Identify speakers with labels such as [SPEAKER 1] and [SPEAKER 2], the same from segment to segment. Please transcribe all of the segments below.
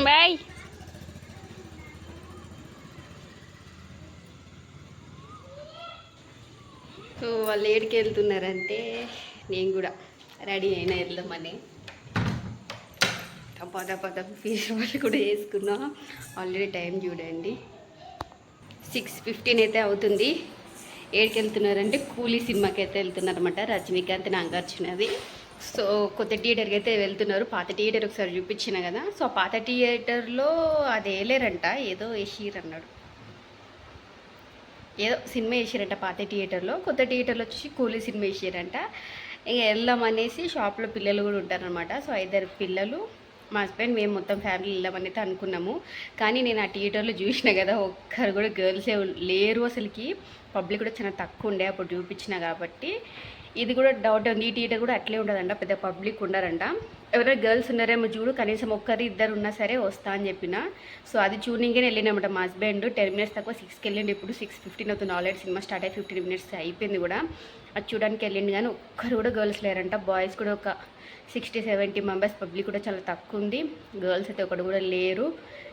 [SPEAKER 1] Bye. So వాళ్ళు ఏడికి వెళ్తున్నారంటే నేను కూడా రెడీ అయినా వెళ్దామని తప్ప ఫీస్ వాళ్ళు కూడా వేసుకున్నాం. ఆల్రెడీ టైం చూడండి 6:15 అయితే అవుతుంది. ఏడికి వెళ్తున్నారంటే కూలీ సినిమాకి అయితే వెళ్తున్నారన్నమాట. రజనీకాంత్ నాగార్జునది. సో కొత్త థియేటర్కి అయితే వెళ్తున్నారు. పాత థియేటర్ ఒకసారి చూపించిన కదా. సో పాత థియేటర్లో అది వేయలేరంట, ఏదో వేసిరన్నాడు, ఏదో సినిమా వేసారంట పాత థియేటర్లో. కొత్త థియేటర్లో వచ్చి కూలీ సినిమా వేసారంట. ఇక వెళ్దామనేసి షాప్లో పిల్లలు కూడా ఉంటారనమాట. సో 5 పిల్లలు, మా హస్బెండ్, మేము మొత్తం ఫ్యామిలీ వెళ్దామని అయితే అనుకున్నాము. కానీ నేను ఆ థియేటర్లో చూసిన కదా, ఒక్కరు కూడా గర్ల్సే లేరు అసలుకి. పబ్లిక్ కూడా చాలా తక్కువ ఉండే అప్పుడు చూపించిన కాబట్టి. ఇది కూడా డౌట్ ఉంది, ఈ థియేటర్ కూడా అట్లే ఉండదంట, పెద్ద పబ్లిక్ ఉండరంట. ఎవరైనా గర్ల్స్ ఉన్నారేమో చూడు, కనీసం 1-2 ఉన్నా సరే వస్తా అని చెప్పిన. సో అది చూనింగే వెళ్ళినామట మా హస్బెండ్. 10 మినిట్స్ తక్కువ 6కి వెళ్ళిండు. ఇప్పుడు 6:15 అవుతుంది. ఆల్రెడీ సినిమా స్టార్ట్ అయ్యి 15 మినిట్స్ అయిపోయింది కూడా. అది చూడడానికి వెళ్ళిండు కానీ ఒక్కరు కూడా గర్ల్స్ లేరంట. బాయ్స్ కూడా ఒక 60-70 మెంబర్స్, పబ్లిక్ కూడా చాలా తక్కువ ఉంది. గర్ల్స్ అయితే ఒకటి కూడా లేరు.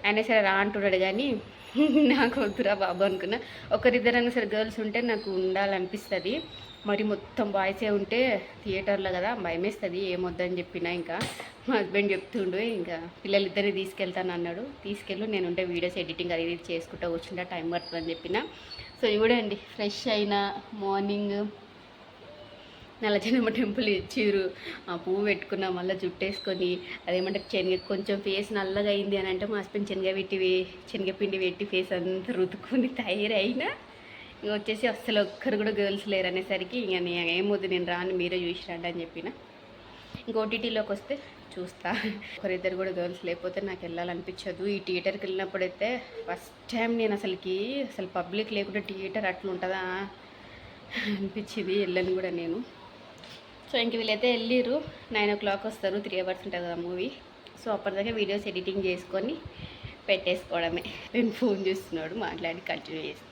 [SPEAKER 1] అయినా సరే రా అంటున్నాడు కానీ నాకు వద్దురా బాబు అనుకున్నా. 1-2 సరే గర్ల్స్ ఉంటే నాకు ఉండాలనిపిస్తుంది. మరి మొత్తం బాయ్సే ఉంటే థియేటర్లో కదా భయమేస్తుంది, ఏమొద్దని చెప్పిన. ఇంకా మా హస్బెండ్ చెప్తుండు ఇంకా పిల్లలిద్దరిని తీసుకెళ్తాను అన్నాడు. తీసుకెళ్ళు, నేను ఉంటే వీడియోస్ ఎడిటింగ్ అది ఇది చేసుకుంటూ కూర్చుంటా, టైం పడుతుందని చెప్పిన. సో చూడండి ఫ్రెష్ అయిన మార్నింగ్ నల్లజనమ్మ టెంపుల్ ఇచ్చిర్రు. ఆ పువ్వు పెట్టుకున్నా, మళ్ళీ జుట్టేసుకొని అదేమంటే కొంచెం ఫేస్ నల్లగా అయింది అని అంటే మా హస్బెండ్ శనగపిండి పెట్టి ఫేస్ అంతా రుద్దుకొని తయారైనా. ఇంక వచ్చేసి అస్సలు ఒక్కరు కూడా గర్ల్స్ లేరు అనేసరికి ఇంక నేను ఏమొద్దు, నేను రాను, మీరే చూసి రండి అని చెప్పిన. ఇంక ఓటీటీలోకి వస్తే చూస్తా. 1-2 కూడా గర్ల్స్ లేకపోతే నాకు వెళ్ళాలనిపించదు. ఈ థియేటర్కి వెళ్ళినప్పుడైతే ఫస్ట్ టైం నేను అసలు పబ్లిక్ లేకుండా థియేటర్ అట్లా ఉంటుందా అనిపించింది. వెళ్ళను కూడా నేను. సో ఇంక వీళ్ళైతే వెళ్ళిర్రు. 9 o'clock వస్తారు. 3 hours ఉంటుంది కదా మూవీ. సో అప్పటిదాకా వీడియోస్ ఎడిటింగ్ చేసుకొని పెట్టేసుకోవడమే. నేను ఫోన్ చూస్తున్నాడు, మాట్లాడి కంటిన్యూ చేస్తాను.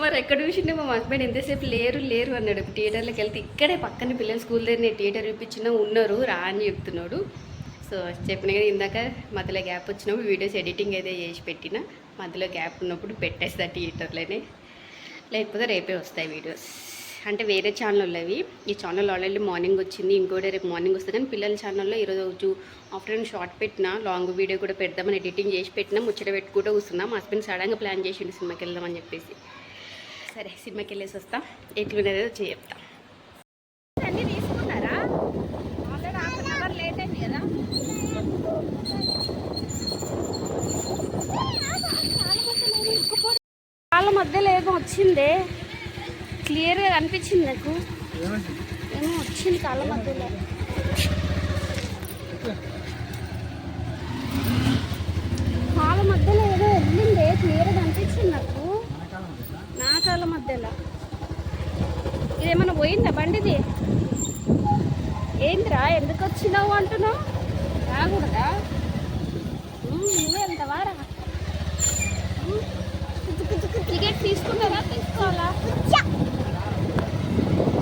[SPEAKER 1] మరి ఎక్కడ చూసిండే మా హస్బెండ్ ఎంతసేపు లేరు అన్నాడు. థియేటర్లోకి వెళ్తే ఇక్కడే పక్కన పిల్లలు స్కూల్ దగ్గర థియేటర్ చూపించినా ఉన్నారు, రా అని చెప్తున్నాడు. సో చెప్పిన కదా ఇందాక మధ్యలో గ్యాప్ వచ్చినప్పుడు వీడియోస్ ఎడిటింగ్ అయితే చేసి పెట్టిన. మధ్యలో గ్యాప్ ఉన్నప్పుడు పెట్టేస్తా థియేటర్లోనే, లేకపోతే రేపే వస్తాయి వీడియోస్. అంటే వేరే ఛానల్ అవి. ఈ ఛానల్ ఆల్రెడీ మార్నింగ్ వచ్చింది, ఇంకోటి రేపు మార్నింగ్ వస్తుంది. కానీ పిల్లల ఛానల్లో ఈరోజు ఆఫ్టర్నూన్ షార్ట్ పెట్టిన, లాంగ్ వీడియో కూడా పెడదామని ఎడిటింగ్ చేసి పెట్టినా, ముచ్చట పెట్టుకుంటూ వస్తున్నాం. మా హస్బెండ్ సడన్గా ప్లాన్ చేసిండు సినిమాకి వెళ్దామని చెప్పేసి. సరే సినిమాకి వెళ్ళేసి వస్తాం, ఎట్లున్నదో చెప్తాం. అన్నీ తీసుకున్నారా? ఆల్రెడీ 1/2 hour లేట్ అయింది కదా. వాళ్ళ మధ్యలో ఏమో వచ్చిందే, క్లియర్గా కనిపించింది నాకు. ఏమో వచ్చింది కాళ్ళ మధ్యలో. కాళ్ళ మధ్యలో ఏదో వెళ్ళిందే, క్లియర్గా కనిపించింది నాకు. నా కాళ్ళ మధ్యలో ఇదేమన్నా పోయిందా బండిది? ఏందిరా ఎందుకు వచ్చినావు అంటున్నావు? రాకూడదా? నువ్వే వెళ్తావా? రా. టికెట్ తీసుకున్నారా? తీసుకోవాలా?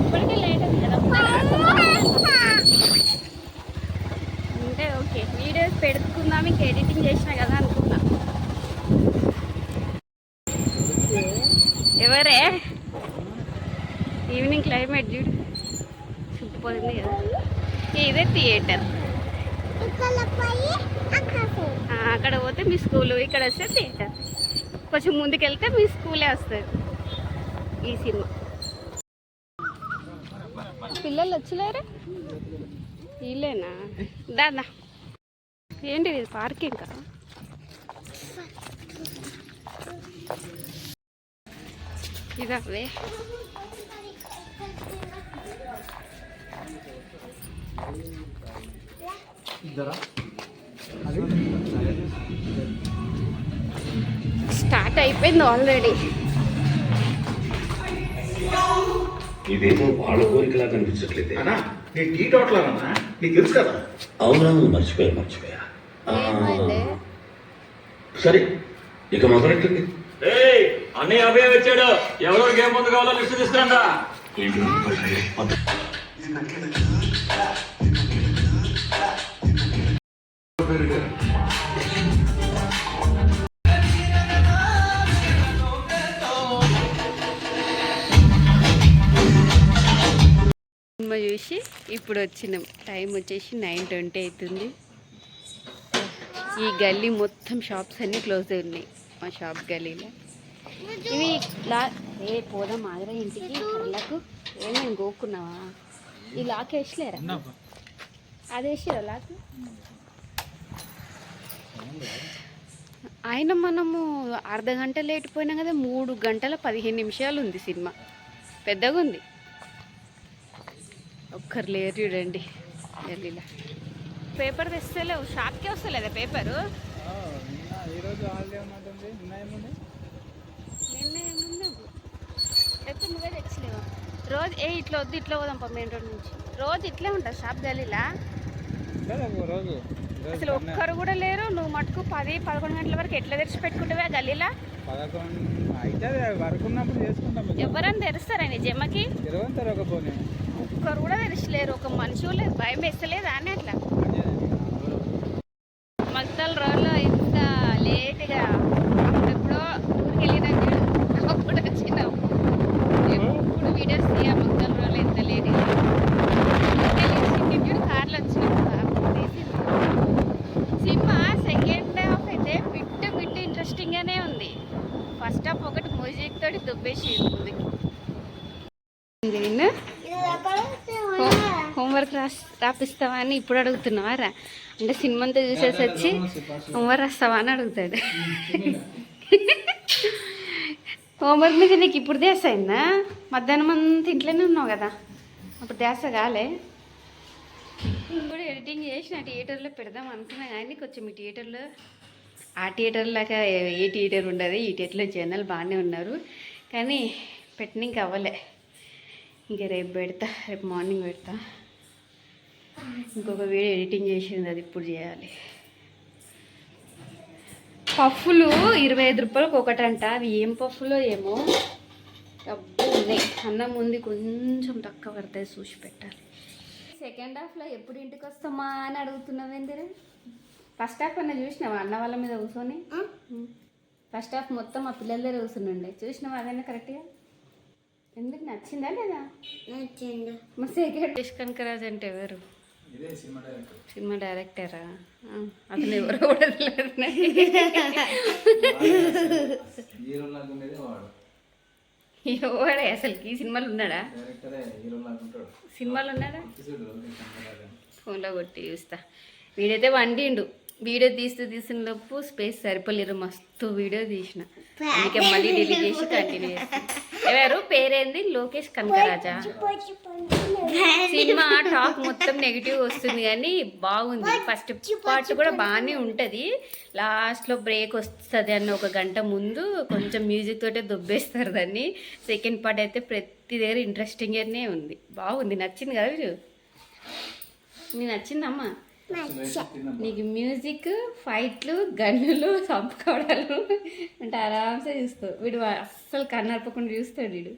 [SPEAKER 1] ఇప్పటికే లేట్ ఉంది కదా. అంటే ఓకే, వీడియోస్ పెట్టుకుందాం, ఇంక ఎడిటింగ్ చేసినా కదా అనుకున్నా. ఎవరే? ఈవినింగ్ క్లైమేట్ చూడు, చూపిపోతుంది కదా. ఇదే థియేటర్. అక్కడ పోతే మీ స్కూలు, ఇక్కడ వస్తే థియేటర్. కొంచెం ముందుకెళ్తే మీ స్కూలే వస్తుంది. ఈ సినిమా పిల్లలు వచ్చలేరు, వీళ్ళేనా? దాదా ఏంటి ఇది పార్కింగ్ కదా? ఇదవే స్టార్ట్ అయిపోయింది ఆల్రెడీ.
[SPEAKER 2] ఇదేమో వాళ్ళ కోరికలా కనిపించట్లేదు.
[SPEAKER 3] నీ టీ టోటలన్నా నీకు తెలుసు కదా.
[SPEAKER 2] అవునా, మర్చిపోయా. సరే ఇక మొదలెట్టండి.
[SPEAKER 4] అన్నయ్య అభయ వచ్చాడు. ఎవరికి ఏం ముందు కావాలో లిస్ట్ తీసుకురండా.
[SPEAKER 5] పెరిగారు.
[SPEAKER 1] సినిమా చూసి ఇప్పుడు వచ్చినాం. టైం వచ్చేసి 9:20 అవుతుంది. ఈ గల్లీ మొత్తం షాప్స్ అన్నీ క్లోజ్ అయి ఉన్నాయి. మా షాప్ గల్లీలో ఇవి పోదాం ఆగ్రా ఇంటికి కళ్ళకు ఏమేమి గోక్కున్నావా? ఈ లాక్ వేసలేరా? అది వేసిరా లాక్? అయినా మనము అర్ధ గంట లేట్ పోయినాం కదా. 3 గంటల 15 నిమిషాలు ఉంది సినిమా. పెద్దగా ఉంది. ఒక్కరు లేరు చూడండి గల్లీలో. పేపర్ తెస్తలేవు, షాప్కే వస్తలేదా పేపరు? నిన్న ఏముంది లేకపోతే నువ్వే తెచ్చలేవా? రోజు ఇట్లా వద్దు, ఇట్లా పోదాం మెయిన్ రోడ్ నుంచి. రోజు ఇట్లే ఉంటుంది షాప్ గల్లీలా. అసలు ఒక్కరు కూడా లేరు. నువ్వు మటుకు 10-11 గంటల వరకు ఎట్లా తెరిచి పెట్టుకుంటావా గల్లీలా? ఎవరని తెరుస్తారా నీ జమ్మకి? ఒక్కరు కూడా తెరిచలేరు. ఒక మనిషి లేదు. భయం వేస్తలేదు అని అట్లా. మగ్దల్ రోడ్లో ఇంత లేట్గా అప్పుడెప్పుడో ఊరికి వెళ్ళినాక అప్పుడు వచ్చినాం. ఎప్పుడు వీడియోస్ తీయ మగ్దల్ రోడ్లో ఎంత లేట్గా కార్లో వచ్చినప్పుడు సినిమా సెకండ్ హాఫ్ అయితే బిట్టు ఇంట్రెస్టింగ్గానే ఉంది. ఫస్ట్ హాఫ్ ఒకటి మ్యూజిక్ తోటి దుబ్బేసి ముందుకి. హోంవర్క్ రాపిస్తావా అని ఇప్పుడు అడుగుతున్నావా రా? అంటే సినిమా అంతా చూసేసి వచ్చి హోంవర్క్ రాస్తావా అని అడుగుతాడు. హోంవర్క్ మీద నీకు ఇప్పుడు ధ్యాస అయిందా? మధ్యాహ్నం అంతా ఇంట్లోనే ఉన్నావు కదా, అప్పుడు ధ్యాస కాలే. ఇప్పుడు ఎడిటింగ్ చేసిన థియేటర్లో పెడదాం అనుకున్నా కానీ కొంచెం ఈ థియేటర్లో ఆ థియేటర్ లాగా ఏ థియేటర్ ఉండదు. ఈ థియేటర్లో జనాలు బాగానే ఉన్నారు కానీ పెట్టనీకి అవ్వలే. ఇంకా రేపు పెడతా, రేపు మార్నింగ్ పెడతా. ఇంకొక వీడియో ఎడిటింగ్ చేసింది, అది ఇప్పుడు చేయాలి. పఫ్ఫులు 25 రూపాయలకు ఒకటంట. అవి ఏం పఫ్ఫులో ఏమో, డబ్బు ఉన్నాయి. అన్నం ఉంది, కొంచెం తక్కువ పడతాయి, చూసి పెట్టాలి. సెకండ్ హాఫ్లో ఎప్పుడు ఇంటికి వస్తామా అని అడుగుతున్నావు ఏందిరా? ఫస్ట్ హాఫ్ అన్న చూసినావా అన్న వాళ్ళ మీద కూర్చొని? ఫస్ట్ హాఫ్ మొత్తం మా పిల్లల దగ్గర కూర్చుండే చూసినావా? అదైనా కరెక్ట్గా ఎందుకు నచ్చిందా లేదా? నచ్చింది. మా సెకండ్ కనకరాజ్ అంటే ఎవరు? సినిమా డైరెక్టరా? అతను ఎవరో కూడా తెలియదు. ఎవడే అసలుకి? సినిమాలు ఉన్నాడా? సినిమాలు ఉన్నాడా? ఫోన్లో కొట్టి చూస్తా. వీడైతే వండిండు. వీడియో తీసిన లోపు స్పేస్ సరిపోలేరు. మస్తు వీడియో తీసిన, అందుకే మళ్ళీ డిలీట్ చేసి కంటిన్యూ చేస్తాను. ఎవరు పేరేంది? లోకేష్ కనకరాజా. సినిమా టాక్ మొత్తం నెగిటివ్ వస్తుంది కానీ బాగుంది. ఫస్ట్ పార్ట్ కూడా బాగానే ఉంటుంది. లాస్ట్లో బ్రేక్ వస్తుంది అన్న ఒక గంట ముందు కొంచెం మ్యూజిక్ తోటే దుబ్బేస్తారు దాన్ని. సెకండ్ పార్ట్ అయితే ప్రతి దగ్గర ఇంట్రెస్టింగ్గానే ఉంది. బాగుంది. నచ్చింది కదా వీడు? నీకు నచ్చిందమ్మా? నీకు మ్యూజిక్, ఫైట్లు, గన్నులు, చంపుకోవడాలు అంటే ఆరామ్సే చూస్తావు. వీడు అస్సలు కన్నర్పకుండా చూస్తాడు వీడు.